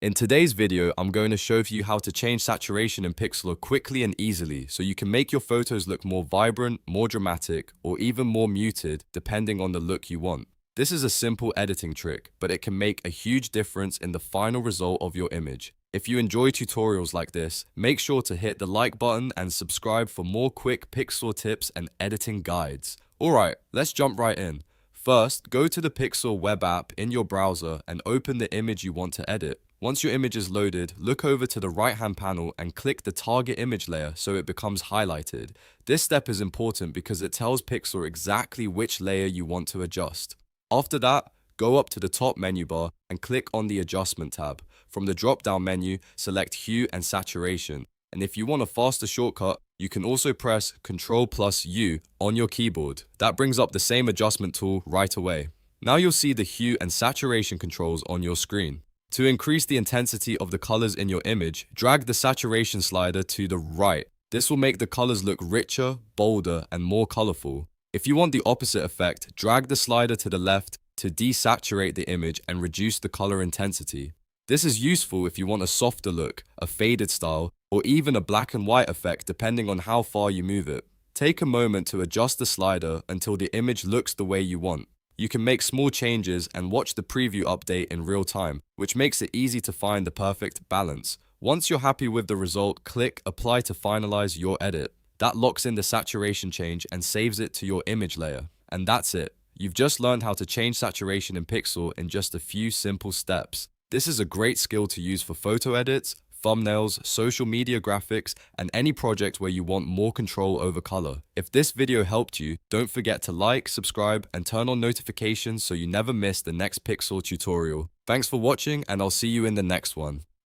In today's video, I'm going to show you how to change saturation in Pixlr quickly and easily so you can make your photos look more vibrant, more dramatic, or even more muted depending on the look you want. This is a simple editing trick, but it can make a huge difference in the final result of your image. If you enjoy tutorials like this, make sure to hit the like button and subscribe for more quick Pixlr tips and editing guides. Alright, let's jump right in. First, go to the Pixlr web app in your browser and open the image you want to edit. Once your image is loaded, look over to the right-hand panel and click the target image layer so it becomes highlighted. This step is important because it tells Pixlr exactly which layer you want to adjust. After that, go up to the top menu bar and click on the Adjustment tab. From the drop-down menu, select Hue and Saturation. And if you want a faster shortcut, you can also press Ctrl U on your keyboard. That brings up the same adjustment tool right away. Now you'll see the Hue and Saturation controls on your screen. To increase the intensity of the colors in your image, drag the saturation slider to the right. This will make the colors look richer, bolder, and more colorful. If you want the opposite effect, drag the slider to the left to desaturate the image and reduce the color intensity. This is useful if you want a softer look, a faded style, or even a black and white effect depending on how far you move it. Take a moment to adjust the slider until the image looks the way you want. You can make small changes and watch the preview update in real time, which makes it easy to find the perfect balance. Once you're happy with the result, click Apply to finalize your edit. That locks in the saturation change and saves it to your image layer. And that's it. You've just learned how to change saturation in Pixlr in just a few simple steps. This is a great skill to use for photo edits, thumbnails, social media graphics, and any project where you want more control over color. If this video helped you, don't forget to like, subscribe, and turn on notifications so you never miss the next Pixlr tutorial. Thanks for watching, and I'll see you in the next one.